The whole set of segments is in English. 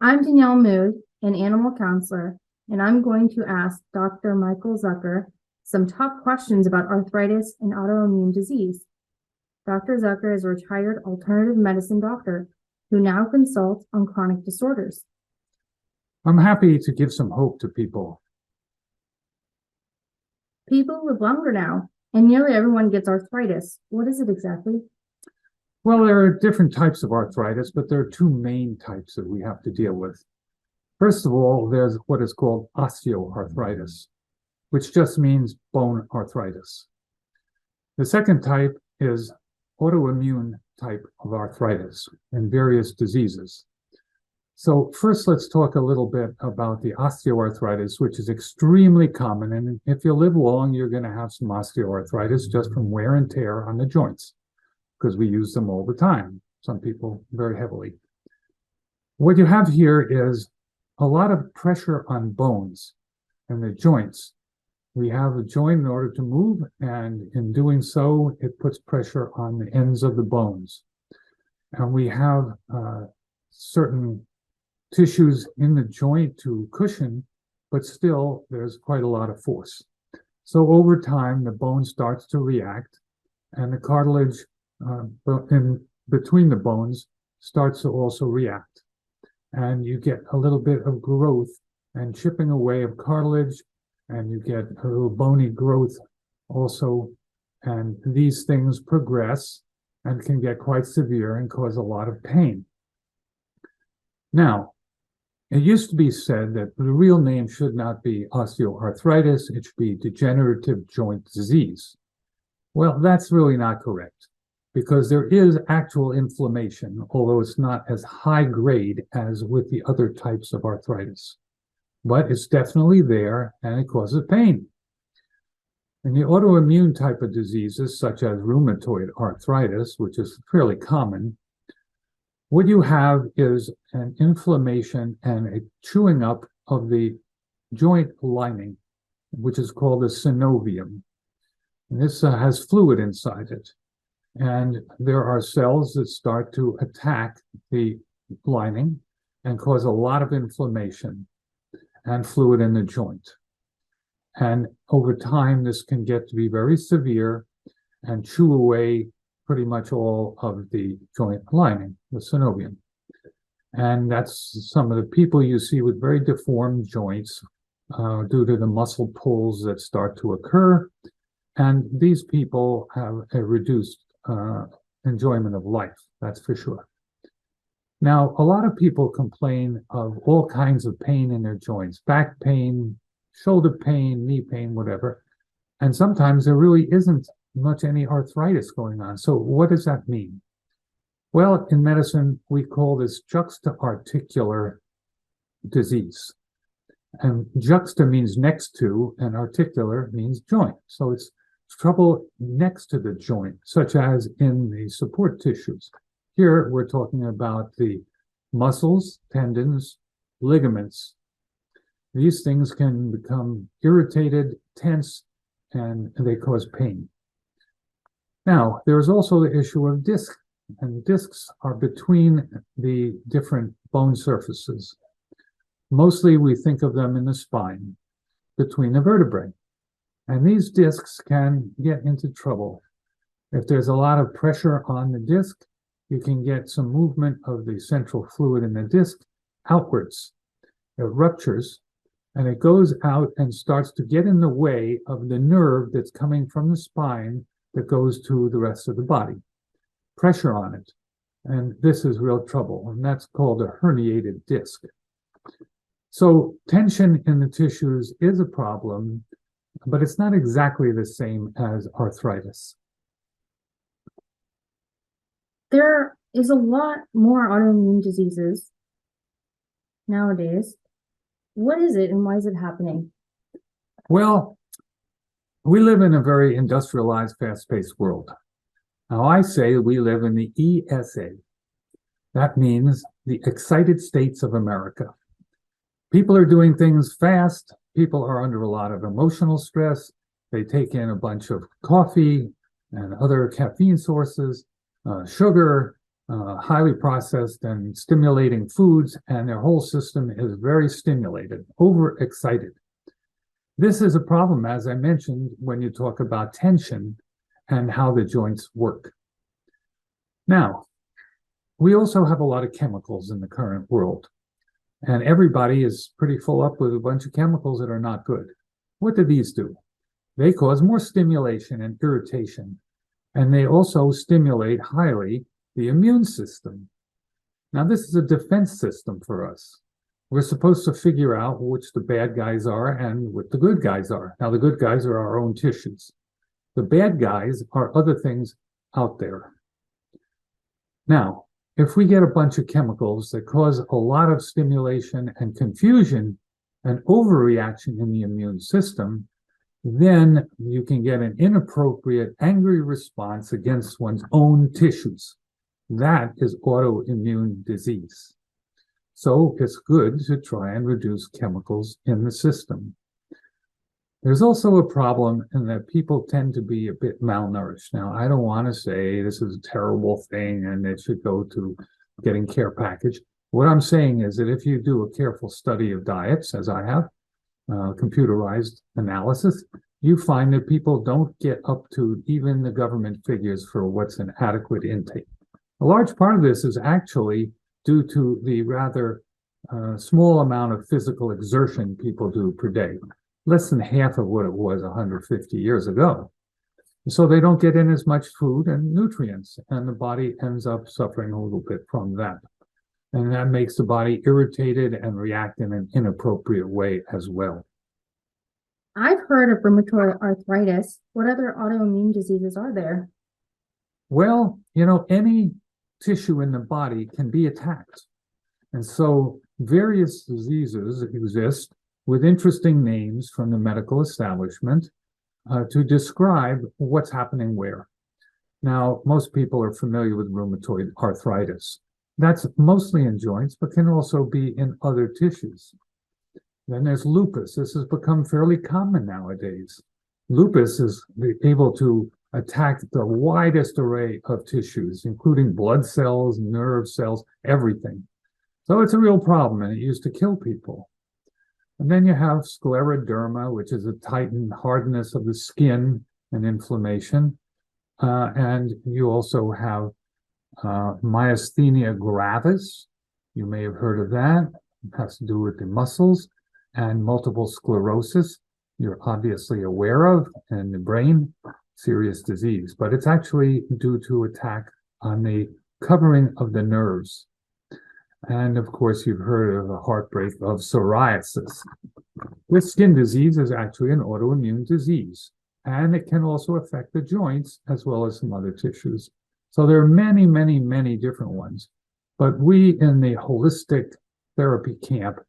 I'm Danielle Mood, an animal counselor, and I'm going to ask Dr. Michael Zucker some tough questions about arthritis and autoimmune disease. Dr. Zucker is a retired alternative medicine doctor who now consults on chronic disorders. I'm happy to give some hope to people. People live longer now, and nearly everyone gets arthritis. What is it exactly? Well, there are different types of arthritis, but there are two main types that we have to deal with. First of all, there's what is called osteoarthritis, which just means bone arthritis. The second type is autoimmune type of arthritis and various diseases. So first, let's talk a little bit about the osteoarthritis, which is extremely common. And if you live long, you're going to have some osteoarthritis just from wear and tear on the joints, because we use them all the time, some people very heavily. What you have here is a lot of pressure on bones and the joints. We have a joint in order to move, and in doing so, it puts pressure on the ends of the bones. And we have certain tissues in the joint to cushion, but still there's quite a lot of force. So over time, the bone starts to react, and the cartilage in between the bones starts to also react. And you get a little bit of growth and chipping away of cartilage, and you get a little bony growth also. And these things progress and can get quite severe and cause a lot of pain. Now, it used to be said that the real name should not be osteoarthritis, it should be degenerative joint disease. Well, that's really not correct, because there is actual inflammation, although it's not as high grade as with the other types of arthritis. But it's definitely there, and it causes pain. In the autoimmune type of diseases, such as rheumatoid arthritis, which is fairly common, what you have is an inflammation and a chewing up of the joint lining, which is called the synovium. And this has fluid inside it. And there are cells that start to attack the lining and cause a lot of inflammation and fluid in the joint. And over time, this can get to be very severe and chew away pretty much all of the joint lining, the synovium. And that's some of the people you see with very deformed joints due to the muscle pulls that start to occur. And these people have a reduced enjoyment of life, that's for sure. Now, a lot of people complain of all kinds of pain in their joints, back pain, shoulder pain, knee pain, whatever. And sometimes there really isn't much any arthritis going on. So what does that mean? Well, in medicine, we call this juxta-articular disease. And juxta means next to, and articular means joint. So it's trouble next to the joint, such as in the support tissues. Here, we're talking about the muscles, tendons, ligaments. These things can become irritated, tense, and they cause pain. Now, there's also the issue of disc, and discs are between the different bone surfaces. Mostly we think of them in the spine, between the vertebrae. And these discs can get into trouble. If there's a lot of pressure on the disc, you can get some movement of the central fluid in the disc outwards. It ruptures, and it goes out and starts to get in the way of the nerve that's coming from the spine that goes to the rest of the body. Pressure on it. And this is real trouble, and that's called a herniated disc. So tension in the tissues is a problem, but it's not exactly the same as arthritis. There is a lot more autoimmune diseases nowadays. What is it and why is it happening? Well, we live in a very industrialized, fast-paced world. Now, I say we live in the ESA. That means the excited states of America. People are doing things fast. People are under a lot of emotional stress. They take in a bunch of coffee and other caffeine sources, sugar, highly processed and stimulating foods, and their whole system is very stimulated, overexcited. This is a problem, as I mentioned, when you talk about tension and how the joints work. Now, we also have a lot of chemicals in the current world, and everybody is pretty full up with a bunch of chemicals that are not good. What do these do? They cause more stimulation and irritation, and they also stimulate highly the immune system. Now, this is a defense system for us. We're supposed to figure out which the bad guys are and what the good guys are. Now, the good guys are our own tissues. The bad guys are other things out there. Now, if we get a bunch of chemicals that cause a lot of stimulation and confusion and overreaction in the immune system, then you can get an inappropriate, angry response against one's own tissues. That is autoimmune disease. So it's good to try and reduce chemicals in the system. There's also a problem in that people tend to be a bit malnourished. Now, I don't want to say this is a terrible thing and it should go to getting care package. What I'm saying is that if you do a careful study of diets, as I have, computerized analysis, you find that people don't get up to even the government figures for what's an adequate intake. A large part of this is actually due to the rather small amount of physical exertion people do per day, less than half of what it was 150 years ago. So they don't get in as much food and nutrients, and the body ends up suffering a little bit from that. And that makes the body irritated and react in an inappropriate way as well. I've heard of rheumatoid arthritis. What other autoimmune diseases are there? Well, any tissue in the body can be attacked. And so various diseases exist with interesting names from the medical establishment to describe what's happening where. Now, most people are familiar with rheumatoid arthritis. That's mostly in joints, but can also be in other tissues. Then there's lupus. This has become fairly common nowadays. Lupus is able to attack the widest array of tissues, including blood cells, nerve cells, everything. So it's a real problem, and it used to kill people. And then you have scleroderma, which is a tightened hardness of the skin and inflammation. And you also have myasthenia gravis. You may have heard of that. It has to do with the muscles. And multiple sclerosis, you're obviously aware of, and the brain, serious disease. But it's actually due to attack on the covering of the nerves. And of course, you've heard of the heartbreak of psoriasis. This skin disease is actually an autoimmune disease, and it can also affect the joints as well as some other tissues. So there are many, many, many different ones. But we in the holistic therapy camp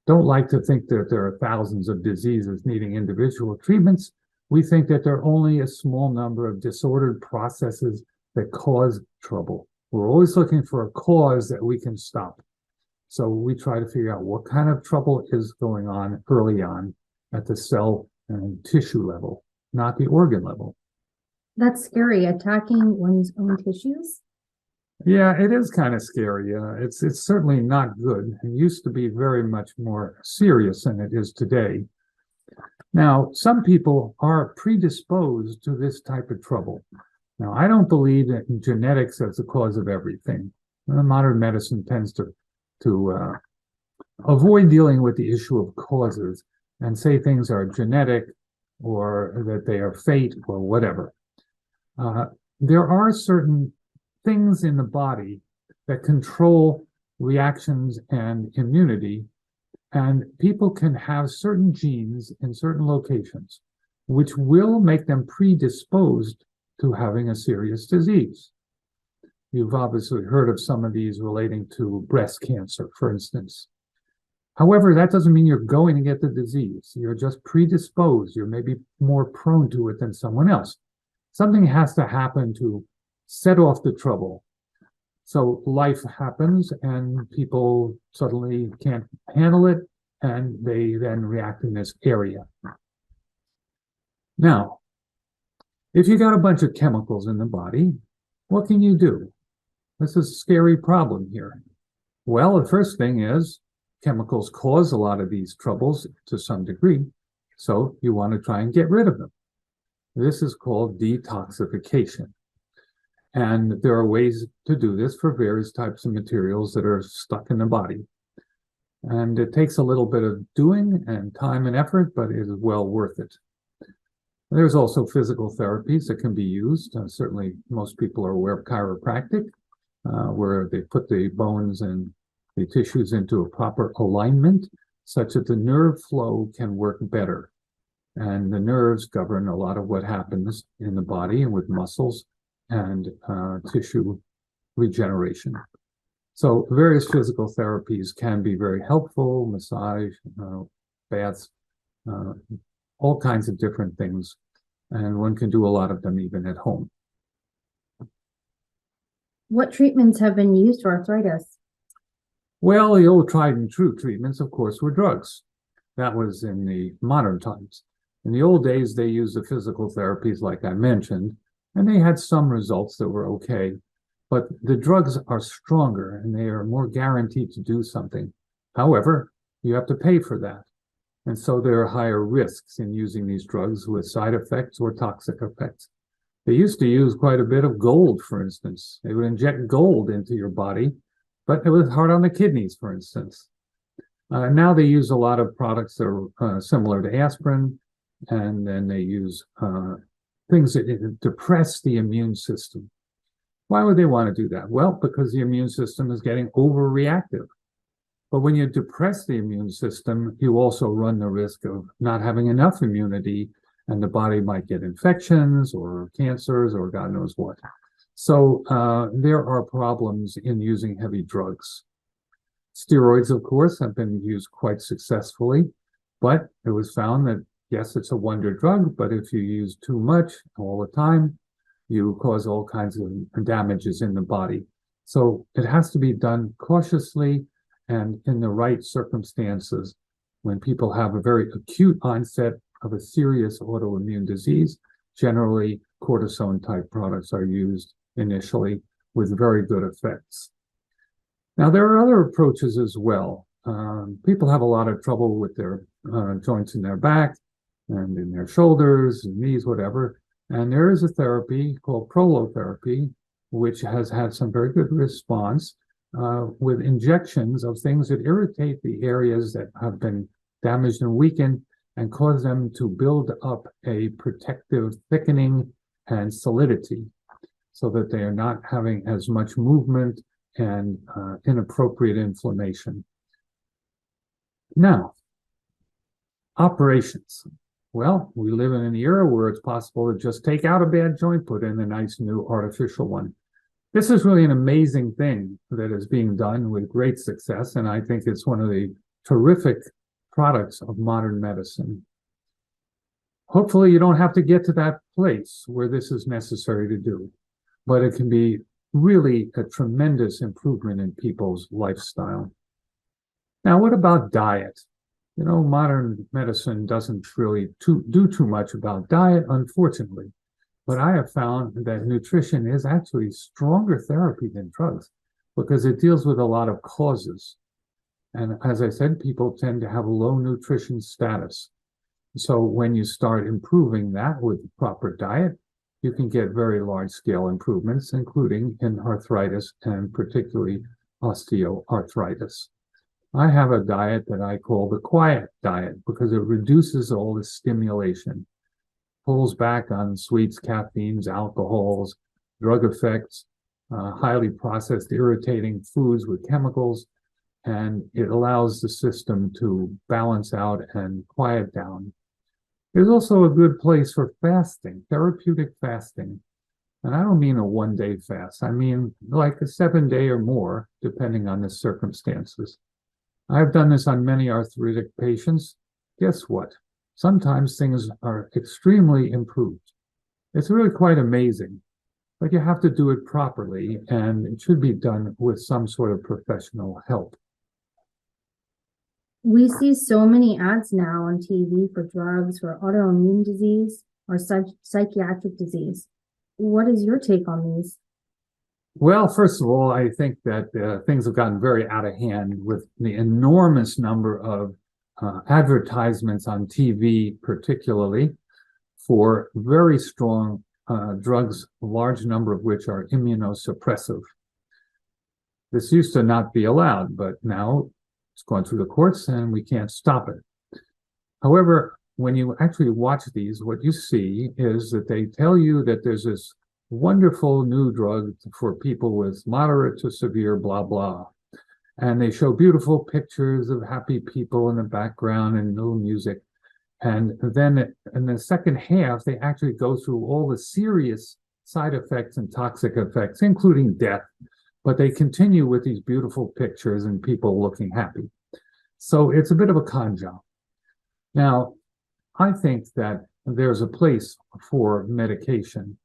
don't like to think that there are thousands of diseases needing individual treatments. We think that there are only a small number of disordered processes that cause trouble. We're always looking for a cause that we can stop. So we try to figure out what kind of trouble is going on early on at the cell and tissue level, not the organ level. That's scary, attacking one's own tissues. Yeah, it is kind of scary. It's certainly not good. It used to be very much more serious than it is today. Now, some people are predisposed to this type of trouble. Now, I don't believe that genetics is the cause of everything. Modern medicine tends to avoid dealing with the issue of causes and say things are genetic or that they are fate or whatever. There are certain things in the body that control reactions and immunity, and people can have certain genes in certain locations, which will make them predisposed to having a serious disease. You've obviously heard of some of these relating to breast cancer, for instance. However, that doesn't mean you're going to get the disease. You're just predisposed. You're maybe more prone to it than someone else. Something has to happen to set off the trouble. So life happens and people suddenly can't handle it, and they then react in this area. Now, if you got a bunch of chemicals in the body, what can you do? This is a scary problem here. Well, the first thing is chemicals cause a lot of these troubles to some degree, so you want to try and get rid of them. This is called detoxification. And there are ways to do this for various types of materials that are stuck in the body. And it takes a little bit of doing and time and effort, but it is well worth it. There's also physical therapies that can be used. Certainly, most people are aware of chiropractic, where they put the bones and the tissues into a proper alignment such that the nerve flow can work better. And the nerves govern a lot of what happens in the body and with muscles and tissue regeneration. So various physical therapies can be very helpful, massage, baths, all kinds of different things. And one can do a lot of them even at home. What treatments have been used for arthritis? Well, the old tried and true treatments, of course, were drugs. That was in the modern times. In the old days, they used the physical therapies like I mentioned, and they had some results that were okay. But the drugs are stronger and they are more guaranteed to do something. However, you have to pay for that. And so there are higher risks in using these drugs with side effects or toxic effects. They used to use quite a bit of gold, for instance. They would inject gold into your body, but it was hard on the kidneys, for instance. Now they use a lot of products that are similar to aspirin, and then they use things that depress the immune system. Why would they want to do that? Well, because the immune system is getting overreactive. But when you depress the immune system, you also run the risk of not having enough immunity, and the body might get infections or cancers or God knows what. So there are problems in using heavy drugs. Steroids, of course, have been used quite successfully, but it was found that, yes, it's a wonder drug, but if you use too much all the time, you cause all kinds of damages in the body. So it has to be done cautiously and in the right circumstances. When people have a very acute onset of a serious autoimmune disease, generally cortisone-type products are used initially with very good effects. Now, there are other approaches as well. People have a lot of trouble with their joints in their back and in their shoulders and knees, whatever. And there is a therapy called prolotherapy, which has had some very good response with injections of things that irritate the areas that have been damaged and weakened and cause them to build up a protective thickening and solidity so that they are not having as much movement and inappropriate inflammation. Now, operations. Well, we live in an era where it's possible to just take out a bad joint, put in a nice new artificial one. This is really an amazing thing that is being done with great success, and I think it's one of the terrific products of modern medicine. Hopefully, you don't have to get to that place where this is necessary to do, but it can be really a tremendous improvement in people's lifestyle. Now, what about diet? You know, modern medicine doesn't really do too much about diet, unfortunately. But I have found that nutrition is actually stronger therapy than drugs because it deals with a lot of causes. And as I said, people tend to have low nutrition status. So when you start improving that with proper diet, you can get very large-scale improvements, including in arthritis and particularly osteoarthritis. I have a diet that I call the quiet diet because it reduces all the stimulation, pulls back on sweets, caffeines, alcohols, drug effects, highly processed irritating foods with chemicals, and it allows the system to balance out and quiet down. There's also a good place for fasting, therapeutic fasting. And I don't mean a one-day fast. I mean like a 7-day or more, depending on the circumstances. I've done this on many arthritic patients. Guess what? Sometimes things are extremely improved. It's really quite amazing, but you have to do it properly, and it should be done with some sort of professional help. We see so many ads now on TV for drugs for autoimmune disease or psychiatric disease. What is your take on these? Well, first of all, I think that things have gotten very out of hand with the enormous number of advertisements on TV, particularly for very strong drugs, a large number of which are immunosuppressive. This used to not be allowed, but now it's gone through the courts and we can't stop it. However, when you actually watch these, what you see is that they tell you that there's this wonderful new drug for people with moderate to severe blah, blah. And they show beautiful pictures of happy people in the background and little music. And then in the second half, they actually go through all the serious side effects and toxic effects, including death. But they continue with these beautiful pictures and people looking happy. So it's a bit of a con job. Now, I think that there's a place for medication,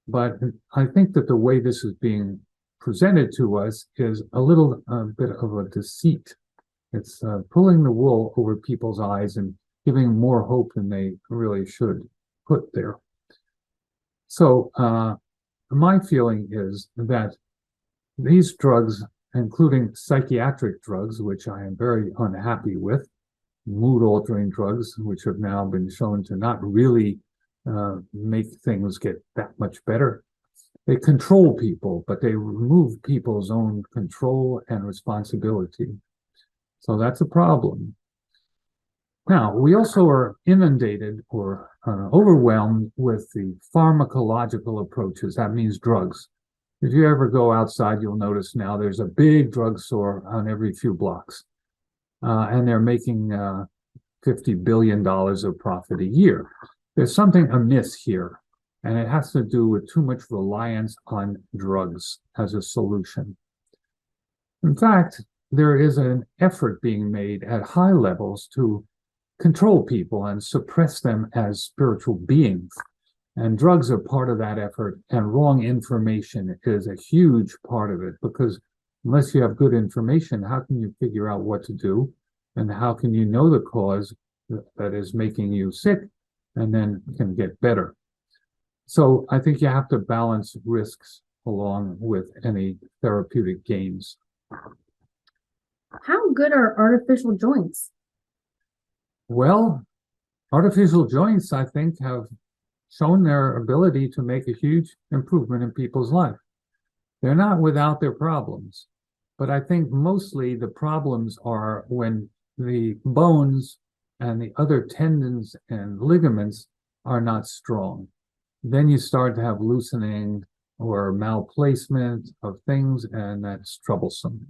but I think that the way this is being presented to us is a little bit of a deceit. It's pulling the wool over people's eyes and giving more hope than they really should put there. So my feeling is that these drugs, including psychiatric drugs, which I am very unhappy with, mood-altering drugs, which have now been shown to not really make things get that much better. They control people, but they remove people's own control and responsibility. So that's a problem. Now, we also are inundated or overwhelmed with the pharmacological approaches. That means drugs. If you ever go outside, you'll notice now there's a big drugstore on every few blocks. And they're making $50 billion of profit a year. There's something amiss here, and it has to do with too much reliance on drugs as a solution. In fact, there is an effort being made at high levels to control people and suppress them as spiritual beings. And drugs are part of that effort, and wrong information is a huge part of it, because unless you have good information, how can you figure out what to do? And how can you know the cause that is making you sick and then can get better? So I think you have to balance risks along with any therapeutic gains. How good are artificial joints? Well, artificial joints, I think, have shown their ability to make a huge improvement in people's life. They're not without their problems, but I think mostly the problems are when the bones and the other tendons and ligaments are not strong. Then you start to have loosening or malplacement of things, and that's troublesome.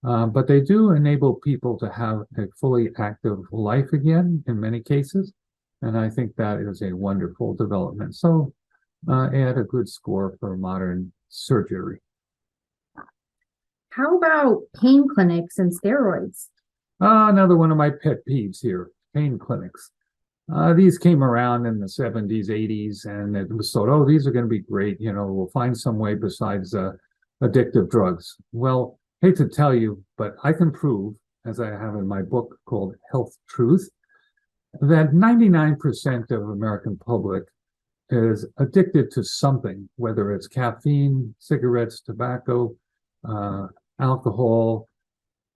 But they do enable people to have a fully active life again in many cases, and I think that is a wonderful development. So add a good score for modern surgery. How about pain clinics and steroids? Another one of my pet peeves here, pain clinics. These came around in the 70s, 80s, and it was thought, oh, these are going to be great. You know, we'll find some way besides addictive drugs. Well, hate to tell you, but I can prove, as I have in my book called Health Truth, that 99% of American public is addicted to something, whether it's caffeine, cigarettes, tobacco, alcohol,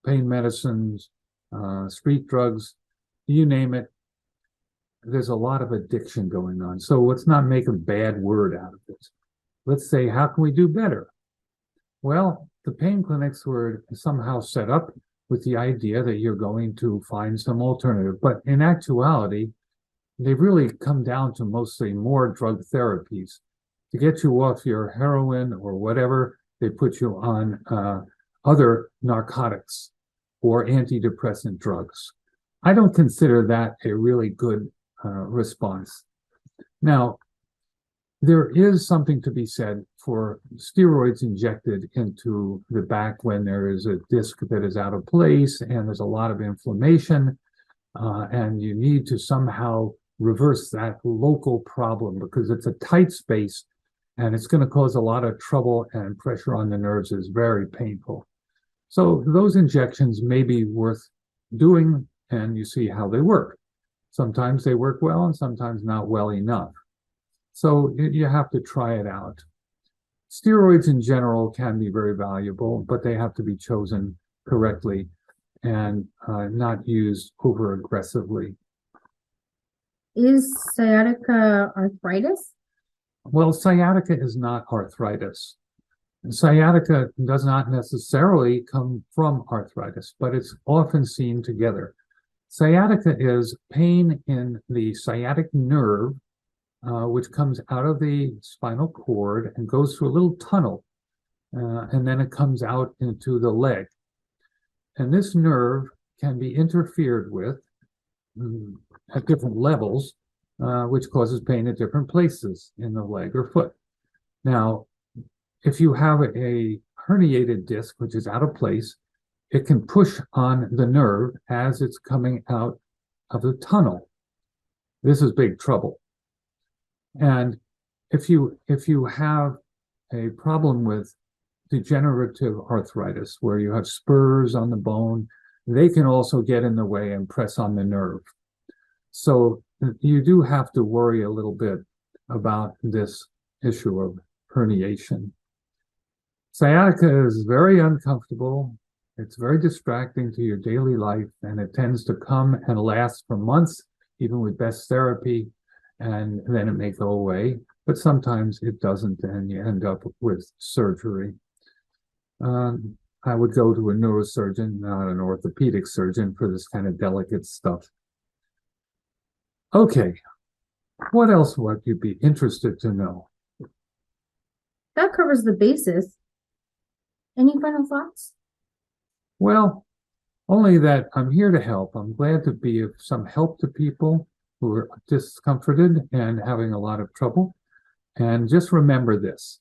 pain medicines, street drugs, you name it. There's a lot of addiction going on. So let's not make a bad word out of it. Let's say, how can we do better? Well, the pain clinics were somehow set up with the idea that you're going to find some alternative. But in actuality, they've really come down to mostly more drug therapies. To get you off your heroin or whatever, they put you on other narcotics or antidepressant drugs. I don't consider that a really good response. Now, there is something to be said for steroids injected into the back when there is a disc that is out of place and there's a lot of inflammation, and you need to somehow reverse that local problem because it's a tight space and it's going to cause a lot of trouble, and pressure on the nerves is very painful. So those injections may be worth doing, and you see how they work. Sometimes they work well and sometimes not well enough. So you have to try it out. Steroids in general can be very valuable, but they have to be chosen correctly and not used over aggressively. Is sciatica arthritis? Well, sciatica is not arthritis. Sciatica does not necessarily come from arthritis, but it's often seen together. Sciatica is pain in the sciatic nerve, which comes out of the spinal cord and goes through a little tunnel, and then it comes out into the leg. And this nerve can be interfered with at different levels, which causes pain at different places in the leg or foot. Now, if you have a herniated disc, which is out of place, it can push on the nerve as it's coming out of the tunnel. This is big trouble. And if you have a problem with degenerative arthritis, where you have spurs on the bone, they can also get in the way and press on the nerve. So you do have to worry a little bit about this issue of herniation. Sciatica is very uncomfortable. It's very distracting to your daily life, and it tends to come and last for months, even with best therapy, and then it may go away. But sometimes it doesn't, and you end up with surgery. I would go to a neurosurgeon, not an orthopedic surgeon, for this kind of delicate stuff. Okay, what else would you be interested to know? That covers the basis. Any final thoughts? Well, only that I'm here to help. I'm glad to be of some help to people who are discomforted and having a lot of trouble. And just remember this: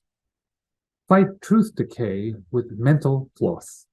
fight truth decay with mental floss.